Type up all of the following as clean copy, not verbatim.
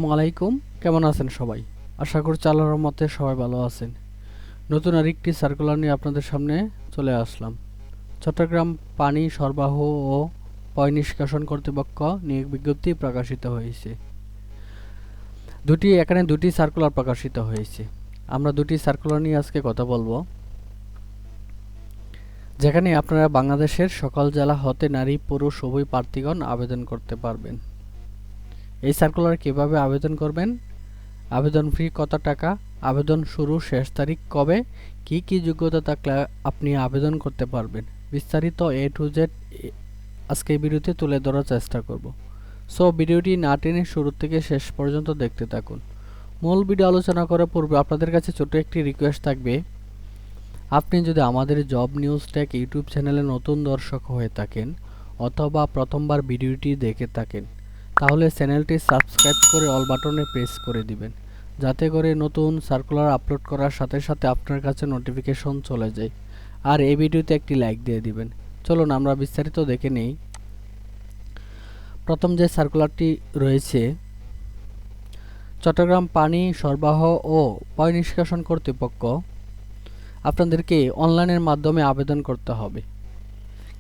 আসসালামু আলাইকুম। কেমন আছেন সবাই? আশা করছি আল্লাহর রহমতে সবাই ভালো আছেন। নতুন আরেকটি সার্কুলার নিয়ে আপনাদের সামনে চলে আসলাম। চট্টগ্রাম পানি সরবরাহ ও পয়ঃনিষ্কাশন কর্তৃপক্ষ নিয়োগ বিজ্ঞপ্তি প্রকাশিত হয়েছে। এখানে দুটি সার্কুলার প্রকাশিত হয়েছে। আমরা দুটি সার্কুলার নিয়ে আজকে কথা বলবো, যেখানে আপনারা বাংলাদেশের সকল জেলা হতে নারী পুরুষ উভয় প্রার্থীগণ আবেদন করতে পারবেন। এই সার্কুলার কিভাবে আবেদন করবেন, আবেদন ফি কত টাকা, আবেদন শুরু শেষ তারিখ কবে, কি কি যোগ্যতা থাকলে আপনি আবেদন করতে পারবেন, বিস্তারিত A to Z আজকে এই ভিডিওতে তুলে ধরার চেষ্টা করব। সো ভিডিওটি না টেনে শুরু থেকে শেষ পর্যন্ত দেখতে থাকুন। মূল ভিডিও আলোচনা করার পূর্বে আপনাদের কাছে ছোট একটি রিকোয়েস্ট থাকবে। আপনি যদি আমাদের জব নিউজ টেক ইউটিউব চ্যানেলে নতুন দর্শক হয়ে থাকেন অথবা প্রথমবার ভিডিওটি দেখে থাকেন, তাহলে চ্যানেলটি সাবস্ক্রাইব করে অল বাটনে প্রেস করে দিবেন, যাতে করে নতুন সার্কুলার আপলোড করার সাথে সাথে আপনার কাছে নোটিফিকেশন চলে যায়। আর এই ভিডিওতে একটি লাইক দিয়ে দিবেন। চলুন আমরা বিস্তারিত দেখে নেই। প্রথম যে সার্কুলারটি রয়েছে, চট্টগ্রাম পানি সরবরাহ ও পয়ঃনিষ্কাশন কর্তৃপক্ষ আপনাদেরকে অনলাইনের মাধ্যমে আবেদন করতে হবে।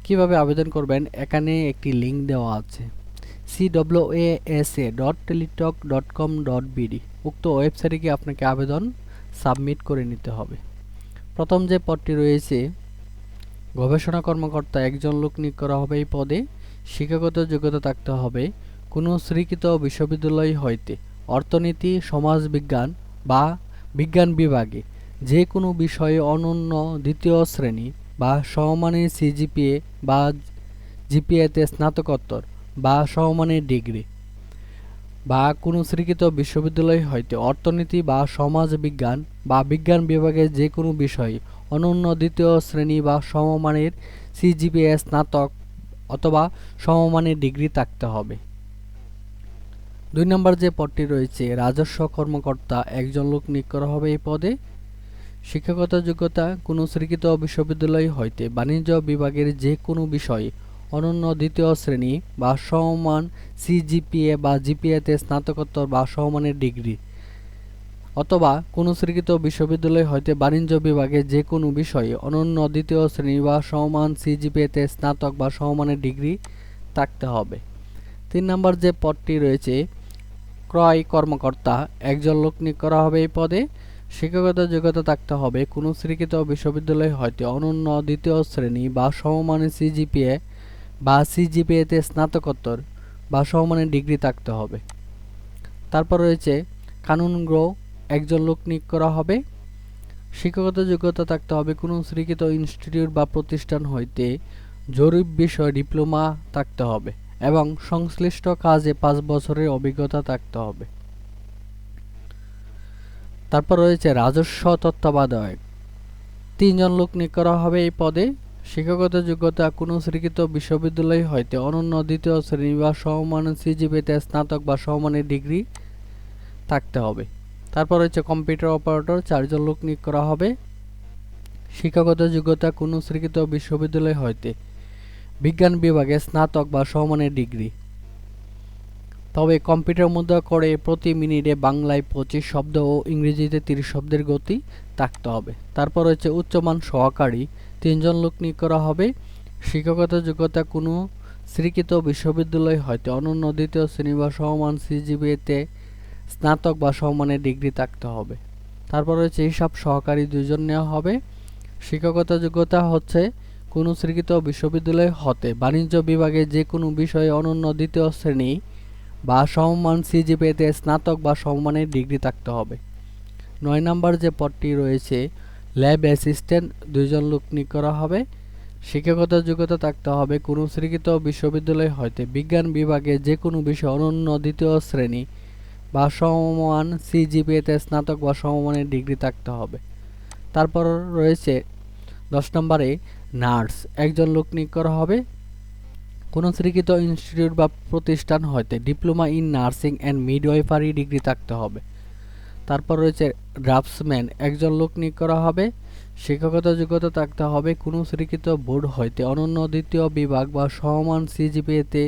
কিভাবে আবেদন করবেন, এখানে একটি লিংক দেওয়া আছে cwasa.teletalk.com.bd। উক্ত ওয়েবসাইটে গিয়ে আপনাকে আবেদন সাবমিট করে নিতে হবে। প্রথম যে পদটি রয়েছে, গবেষণা কর্মকর্তা, একজন লোক নিয়োগ করা হবে এই পদে। শিক্ষাগত যোগ্যতা থাকতে হবে কোনো স্বীকৃত বিশ্ববিদ্যালয় হইতে অর্থনীতি, সমাজবিজ্ঞান বা বিজ্ঞান বিভাগে যে কোনো বিষয়ে অনন্য দ্বিতীয় শ্রেণী বা সমমানের সিজিপিএ বা জিপিএতে স্নাতকোত্তর বা সমমানের ডিগ্রি, বা কোনো স্বীকৃত বিশ্ববিদ্যালয় হইতে অর্থনীতি বা সমাজ বিজ্ঞান বা বিজ্ঞান বিভাগে যে কোনো বিষয়ে অনন্য দ্বিতীয় শ্রেণী বা সমমানের সিজিপিএ স্নাতক অথবা সমমানের ডিগ্রি থাকতে হবে। 2 নম্বর যে পদটি রয়েছে, রাজস্ব কর্মকর্তা, একজন লোক নিয়োগ করা হবে এই পদে। শিক্ষাগত যোগ্যতা কোনো স্বীকৃত বিশ্ববিদ্যালয় হইতে বাণিজ্য বিভাগের যে কোনো বিষয়ে অনন্য দ্বিতীয় শ্রেণী বা সমমান সিজিপিএ বা জিপিএতে স্নাতকোত্তর বা সমমানের ডিগ্রি, অথবা কোনো স্বীকৃত বিশ্ববিদ্যালয় হইতে বাণিজ্য বিভাগে যে কোনো বিষয়ে অনন্য দ্বিতীয় শ্রেণী বা সমমান সিজিপিএতে স্নাতক বা সমমানের ডিগ্রি থাকতে হবে। 3 নম্বর যে পদটি রয়েছে, ক্রয় কর্মকর্তা, একজন লোক নিয়োগ করা হবে এই পদে। শিক্ষাগত যোগ্যতা থাকতে হবে কোনো স্বীকৃত বিশ্ববিদ্যালয় হইতে অনন্য দ্বিতীয় শ্রেণী বা সমমানের সিজিপিএ বা সিজিপিএতে স্নাতকোত্তর বা সমমানের ডিগ্রি থাকতে হবে। তারপর রয়েছে কানুনজ্ঞ, একজন লোক নিয়োগ করা হবে। শিক্ষাগত যোগ্যতা থাকতে হবে কোনো স্বীকৃত ইনস্টিটিউট বা প্রতিষ্ঠান হইতে জরিপ বিষয়ে ডিপ্লোমা থাকতে হবে এবং সংশ্লিষ্ট কাজে 5 বছরের অভিজ্ঞতা থাকতে হবে। তারপর রয়েছে রাজস্ব তত্ত্বাবধায়ক, 3 জন লোক নিয়োগ করা হবে এই পদে। শিক্ষাগত যোগ্যতা কোনো স্বীকৃত বিশ্ববিদ্যালয় হইতে অনন্য দ্বিতীয় শ্রেণী বা সমমানের সিজিপিএতে স্নাতক বা সমমানের ডিগ্রি থাকতে হবে। তারপর রয়েছে কম্পিউটার অপারেটর, 4 জন লোক নিয়োগ করা হবে। শিক্ষাগত যোগ্যতা কোনো স্বীকৃত বিশ্ববিদ্যালয় হইতে বিজ্ঞান বিভাগে স্নাতক বা সমমানের ডিগ্রি, তবে কম্পিউটার মুদ্রা করে প্রতি মিনিটে বাংলায় 25 শব্দ ও ইংরেজিতে 30 শব্দের গতি থাকতে হবে। তারপর রয়েছে উচ্চমান সহকারী, 3 জন লোক নিয়োগ করা হবে। শিক্ষাগত যোগ্যতা কোনো স্বীকৃত বিশ্ববিদ্যালয় হইতে অনন্য দ্বিতীয় শ্রেণী বা সমমান সিজিপিএতে স্নাতক বা সমমানের ডিগ্রি থাকতে হবে। তারপর রয়েছে হিসাব সহকারী, 2 জন নেওয়া হবে। শিক্ষাগত যোগ্যতা হচ্ছে কোনো স্বীকৃত বিশ্ববিদ্যালয় হতে বাণিজ্য বিভাগে যে কোনো বিষয়ে অনন্য দ্বিতীয় শ্রেণী বা সমমান সিজিপিএতে স্নাতক বা সমমানের ডিগ্রি থাকতে হবে। 9 নম্বর যে পদটি রয়েছে, ল্যাব অ্যাসিস্ট্যান্ট, 2 জন লোক নিয়োগ করা হবে। শিক্ষাগত যোগ্যতা থাকতে হবে কোনো স্বীকৃত বিশ্ববিদ্যালয় হইতে বিজ্ঞান বিভাগে যে কোনো বিষয়ে অনন্য দ্বিতীয় শ্রেণী বা সমমান সিজিপিএতে স্নাতক বা সমমানের ডিগ্রি থাকতে হবে। তারপর রয়েছে 10 নম্বরে নার্স, একজন লোক নিয়োগ করা হবে। কোনো স্বীকৃত ইনস্টিটিউট বা প্রতিষ্ঠান হইতে diploma in nursing and midwifery degree থাকতে হবে। তারপর রয়েছে ড্রাফটসম্যান, একজন লোক নিয়োগ করা হবে। শিক্ষাগত যোগ্যতা থাকতে হবে কোনো স্বীকৃত বোর্ড হইতে অনন্য দ্বিতীয় বিভাগ বা সমমান সিজিপিএতে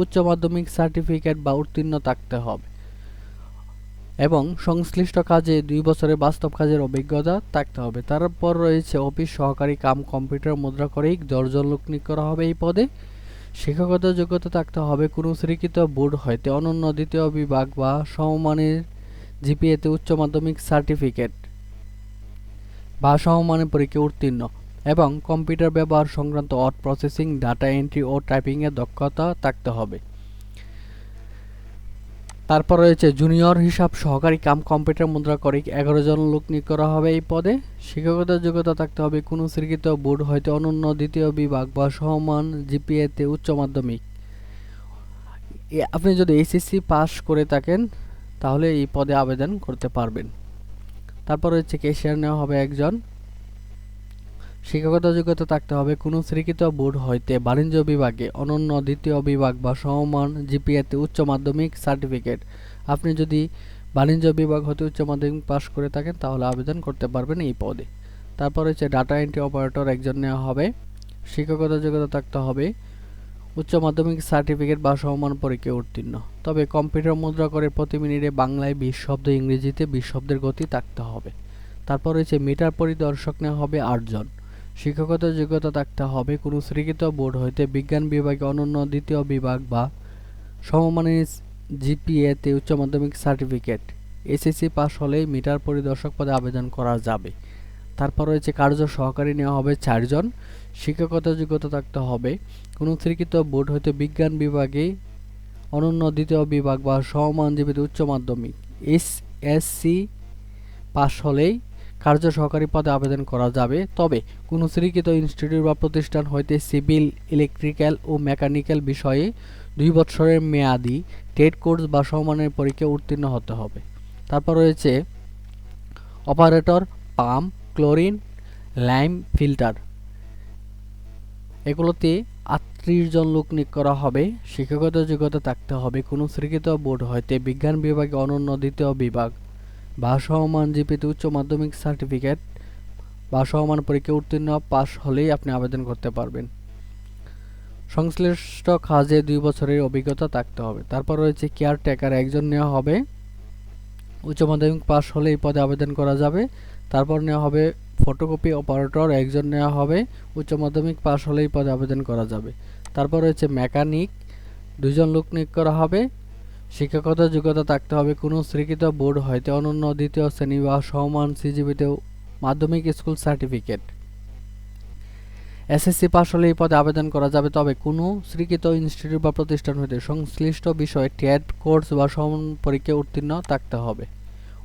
উচ্চ মাধ্যমিক সার্টিফিকেট বা উত্তীর্ণ থাকতে হবে। এবং সংশ্লিষ্ট কাজে 2 বছরের বাস্তব কাজের অভিজ্ঞতা থাকতে হবে। তারপর রয়েছে অফিস সহকারী কাম কম্পিউটার মুদ্রাক্ষরিক, 10 জন লোক নিয়োগ করা হবে এই পদে। শিক্ষাগত যোগ্যতা থাকতে হবে কোনো স্বীকৃত বোর্ড হইতে অনন্য দ্বিতীয় বিভাগ বা সমমানের জিপিএতে উচ্চ মাধ্যমিক সার্টিফিকেট বা সমমানের পরীক্ষায় উত্তীর্ণ এবং কম্পিউটার ব্যবহার সংক্রান্ত ওয়ার্ড প্রসেসিং, ডাটা এন্ট্রি ও টাইপিংয়ের দক্ষতা থাকতে হবে। তারপর রয়েছে জুনিয়র হিসাব সহকারী কাম কম্পিউটার মুদ্রাক্ষরিক, 11 জন লোক নিয়োগ করা হবে এই পদে। শিক্ষাগত যোগ্যতা থাকতে হবে কোনো স্বীকৃত বোর্ড হইতে অনন্য দ্বিতীয় বিভাগ বা সমমান জিপিএতে উচ্চ মাধ্যমিক। আপনি যদি এইচএসসি পাস করে থাকেন তাহলে এই পদে আবেদন করতে পারবেন। তারপর রয়েছে ক্যাশিয়ার নেওয়া হবে একজন। শিক্ষাগত যোগ্যতা থাকতে হবে কোনো স্বীকৃত বোর্ড হইতে বাণিজ্য বিভাগে অনন্য দ্বিতীয় বিভাগ বা সমমান জিপিএতে উচ্চ মাধ্যমিক সার্টিফিকেট। আপনি যদি বাণিজ্য বিভাগ হতে উচ্চ মাধ্যমিক পাস করে থাকেন তাহলে আবেদন করতে পারবেন এই পদে। তারপর হচ্ছে ডাটা এন্ট্রি অপারেটর একজন নেওয়া হবে। শিক্ষাগত যোগ্যতা থাকতে হবে উচ্চ মাধ্যমিক সার্টিফিকেট বা সমমান পরীক্ষায় উত্তীর্ণ, তবে কম্পিউটার মুদ্রা করে প্রতি মিনিটে বাংলায় 20 শব্দ, ইংরেজিতে 20 শব্দের গতি থাকতে হবে। তারপর রয়েছে মিটার পরিদর্শক নেওয়া হবে 8 জন। শিক্ষাগত যোগ্যতা থাকতে হবে কোনো স্বীকৃত বোর্ড হইতে বিজ্ঞান বিভাগে অনন্য দ্বিতীয় বিভাগ বা সমমানের জিপিএতে উচ্চ মাধ্যমিক সার্টিফিকেট। এসএসসি পাস হলেই মিটার পরিদর্শক পদে আবেদন করা যাবে। তারপর রয়েছে কার্য সহকারী নেওয়া হবে 4 জন। শিক্ষাগত যোগ্যতা থাকতে হবে কোনো স্বীকৃত বোর্ড হইতে বিজ্ঞান বিভাগে অনন্য দ্বিতীয় বিভাগ বা সমমান জিপিএতে উচ্চ মাধ্যমিক। এসএসসি পাস হলেই কার্য সহকারী পদে আবেদন করা যাবে, তবে কোনো স্বীকৃত ইনস্টিটিউট বা প্রতিষ্ঠান হইতে সিভিল, ইলেকট্রিক্যাল ও মেকানিক্যাল বিষয়ে 2 বছরের মেয়াদি টেট কোর্স বা সমমানের পরীক্ষায় উত্তীর্ণ হতে হবে। তারপর রয়েছে operator pump, chlorine, lime filter, এগুলোতে 38 জন লোক নিয়োগ করা হবে। শিক্ষাগত যোগ্যতা থাকতে হবে কোনো স্বীকৃত বোর্ড হইতে বিজ্ঞান বিভাগে অনন্য দ্বিতীয় বিভাগ বা সমমান জিপিএতে উচ্চ মাধ্যমিক সার্টিফিকেট বা সমমান পরীক্ষায় উত্তীর্ণ পাস হলেই আপনি আবেদন করতে পারবেন। সংশ্লিষ্ট কাজে 2 বছরের অভিজ্ঞতা থাকতে হবে। তারপর রয়েছে কেয়ারটেকার একজন নেওয়া হবে। উচ্চ মাধ্যমিক পাস হলে এই পদে আবেদন করা যাবে। তারপর নেওয়া হবে ফটোকপি অপারেটর একজন নেওয়া হবে। উচ্চ মাধ্যমিক পাস হলে এই পদে আবেদন করা যাবে। তারপর রয়েছে মেকানিক 2 জন লোক নিয়োগ করা হবে। শিক্ষাগত যোগ্যতা থাকতে হবে কোনো স্বীকৃত বোর্ড হইতে অনন্য দ্বিতীয় শ্রেণী বা সমমান সিজিপিতে মাধ্যমিক স্কুল সার্টিফিকেট। এসএসসি পাস হলে এই পদে আবেদন করা যাবে, তবে কোনো স্বীকৃত ইনস্টিটিউট বা প্রতিষ্ঠান হইতে সংশ্লিষ্ট বিষয়ে টেট কোর্স বা সমমান পরীক্ষায় উত্তীর্ণ থাকতে হবে।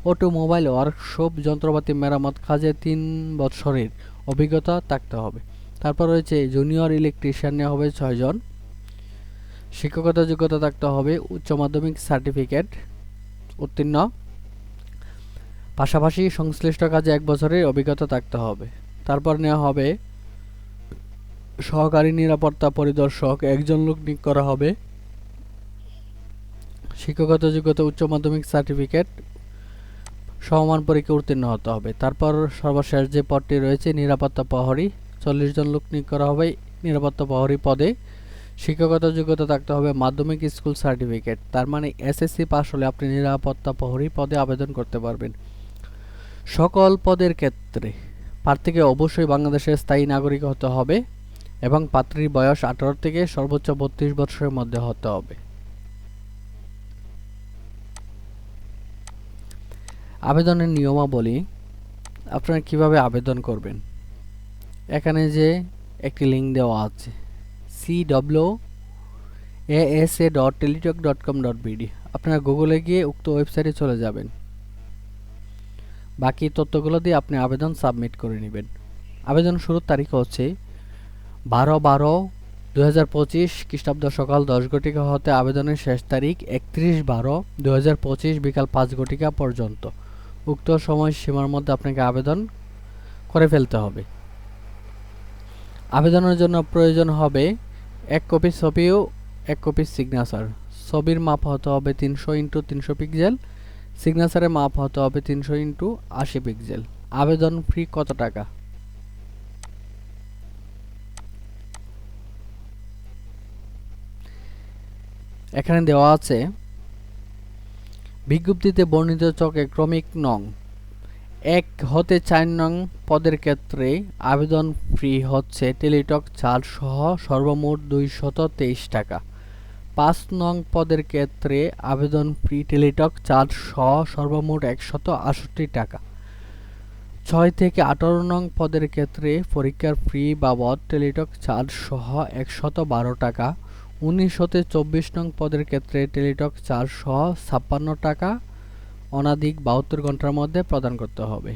অটোমোবাইল ওয়ার্কশপ যন্ত্রপাতি মেরামত কাজে 3 বছরের অভিজ্ঞতা থাকতে হবে। তারপর রয়েছে জুনিয়র ইলেকট্রিশিয়ান নেওয়া হবে 6 জন। শিক্ষাগত যোগ্যতা থাকতে হবে উচ্চ মাধ্যমিক সার্টিফিকেট উত্তীর্ণ, পাশাপাশি সংশ্লিষ্ট কাজে 1 বছরের অভিজ্ঞতা থাকতে হবে। তারপর নেওয়া হবে সহকারী নিরাপত্তা পরিদর্শক একজন লোক নিয়োগ করা হবে। শিক্ষাগত যোগ্যতা উচ্চ মাধ্যমিক সার্টিফিকেট, সমমান পরীক্ষায় উত্তীর্ণ হতে হবে। তারপর সর্বশেষ যে পদটি রয়েছে নিরাপত্তা প্রহরী, 40 জন লোক নিয়োগ করা হবে নিরাপত্তা প্রহরী পদে। শিক্ষাগত যোগ্যতা থাকতে হবে মাধ্যমিক স্কুল সার্টিফিকেট, তার মানে এসএসসি পাস হলে আপনি নিরাপত্তা প্রহরী পদে আবেদন করতে পারবেন। সকল পদের ক্ষেত্রে প্রার্থীকে অবশ্যই বাংলাদেশের স্থায়ী নাগরিক হতে হবে এবং প্রার্থীর বয়স 18 থেকে সর্বোচ্চ 32 বছরের মধ্যে হতে হবে। আবেদনের নিয়মাবলী, আপনারা কিভাবে আবেদন করবেন, এখানে যে একটি লিঙ্ক দেওয়া আছে cwasa.teletalk.com.bd, আপনারা গুগলে গিয়ে উক্ত ওয়েবসাইটে চলে যাবেন। বাকি তথ্যগুলো দিয়ে আপনি আবেদন সাবমিট করে নেবেন। আবেদন শুরুর তারিখ হচ্ছে 12/12/2025 খ্রিস্টাব্দ সকাল 10 ঘটিকা হতে আবেদনের শেষ তারিখ 31/12/2025 বিকাল 5 ঘটিকা পর্যন্ত। উক্ত সময়সীমার মধ্যে আপনাকে আবেদন করে ফেলতে হবে। আবেদনের জন্য প্রয়োজন হবে 1 কপি ছবি ও 1 কপি সিগনেচার। ছবির মাপ হতে হবে 300x300 পিক্সেল, সিগনেচারের মাপ হতে হবে 300x80 পিক্সেল। আবেদন ফি কত টাকা? এখানে দেওয়া আছে বিজ্ঞপ্তিতে বর্ণিত ছকে ক্রমিক নং 1 হতে 4 নং পদের ক্ষেত্রে আবেদন ফি হচ্ছে টেলিটক চার্জ সহ সর্বমোট 223 টাকা। 5 নং পদের ক্ষেত্রে আবেদন ফি টেলিটক চার্জ সহ সর্বমোট 168 টাকা। 6 থেকে 18 নং পদের ক্ষেত্রে পরীক্ষার ফি বাবদ টেলিটক চার্জ সহ 112 টাকা। 19 হতে 24 নং পদের ক্ষেত্রে টেলিটক চার্জ সহ 56 টাকা অনধিক 72 ঘন্টার মধ্যে প্রদান করতে হবে।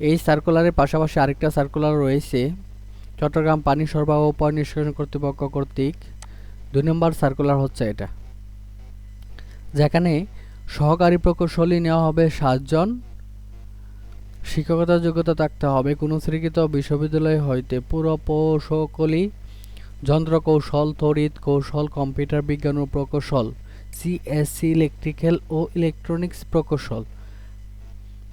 এই সার্কুলারের পাশাপাশি আরেকটা সার্কুলার রয়েছে চট্টগ্রাম পানি সরবরাহ ও পয়ঃনিষ্কাশন কর্তৃপক্ষ কর্তৃক 2 নম্বর সার্কুলার হচ্ছে এটা, যেখানে সহকারী প্রকৌশলী নেওয়া হবে 7 জন। শিক্ষকতার যোগ্যতা থাকতে হবে কোন স্বীকৃত বিশ্ববিদ্যালয় হইতে পুরপ্রকৌশলী, যন্ত্রকৌশল, তড়িৎ কৌশল, কম্পিউটার বিজ্ঞান ও প্রকৌশল, সিএসসি, ইলেকট্রিক্যাল ও ইলেকট্রনিক্স প্রকৌশল,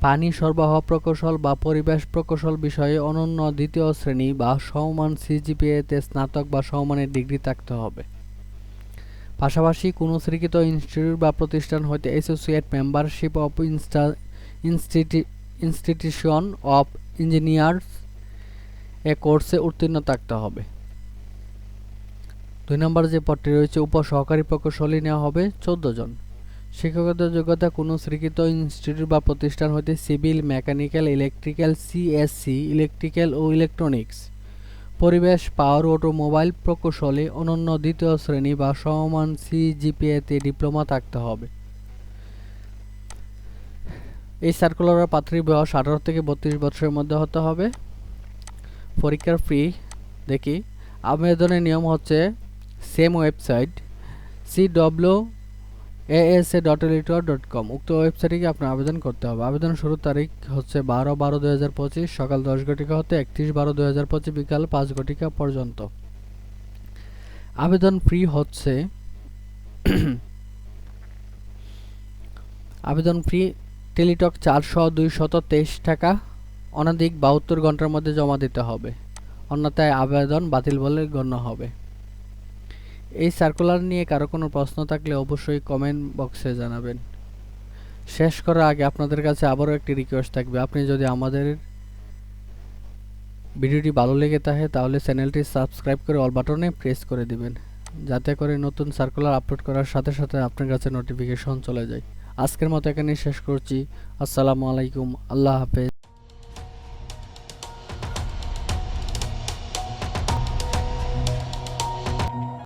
পানি সরবরাহ প্রকৌশল বা পরিবেশ প্রকৌশল বিষয়ে অনন্য দ্বিতীয় শ্রেণী বা সমমান সিজিপিএ-তে স্নাতক বা সমমানের ডিগ্রি থাকতে হবে। পাশাপাশি কোন স্বীকৃত ইনস্টিটিউট বা প্রতিষ্ঠান হইতে associate membership of institution of engineers এ কোর্সে উত্তীর্ণ থাকতে হবে। 2 নম্বর যে পদটি রয়েছে উপসহকারী প্রকৌশলী নেওয়া হবে 14 জন। শিক্ষকতার যোগ্যতা কোন স্বীকৃত ইনস্টিটিউট বা প্রতিষ্ঠান হইতে civil, mechanical, electrical, CSC, electrical ও ইলেকট্রনিক্স, পরিবেশ, পাওয়ার, অটোমোবাইল প্রকৌশলে অনন্য দ্বিতীয় শ্রেণী বা সমমান সিজিপিএ-তে ডিপ্লোমা থাকতে হবে। এই সার্কুলারের পাত্রীর বয়স 18 থেকে 32 বছরের মধ্যে হতে হবে। পরীক্ষার ফি দেখি। আবেদনের নিয়ম হচ্ছে সেম ওয়েবসাইট cwasa.elitore.com, উক্ত ওয়েবসাইটে গিয়ে আপনার আবেদন করতে হবে। আবেদন শুরুর তারিখ হচ্ছে 12/12/2025 সকাল 10 ঘটিকা হতে 31/12/2025 বিকাল 5 ঘটিকা পর্যন্ত। আবেদন ফি হচ্ছে আবেদন ফি টেলিটক চার্জ সহ 223 টাকা অনধিক 72 ঘন্টার মধ্যে জমা দিতে হবে, অন্যথায় আবেদন বাতিল বলে গণ্য হবে। এই সার্কুলার নিয়ে কারো কোনো প্রশ্ন থাকলে অবশ্যই কমেন্ট বক্সে জানাবেন। শেষ করার আগে আপনাদের কাছে আবারও একটি রিকোয়েস্ট থাকবে, আপনি যদি আমাদের ভিডিওটি ভালো লেগে থাকে তাহলে চ্যানেলটি সাবস্ক্রাইব করে অল বাটনে প্রেস করে দিবেন, যাতে করে নতুন সার্কুলার আপলোড করার সাথে সাথে আপনার কাছে নোটিফিকেশন চলে যায়। আজকের মতো এখানেই শেষ করছি। আসসালামু আলাইকুম, আল্লাহ হাফেজ।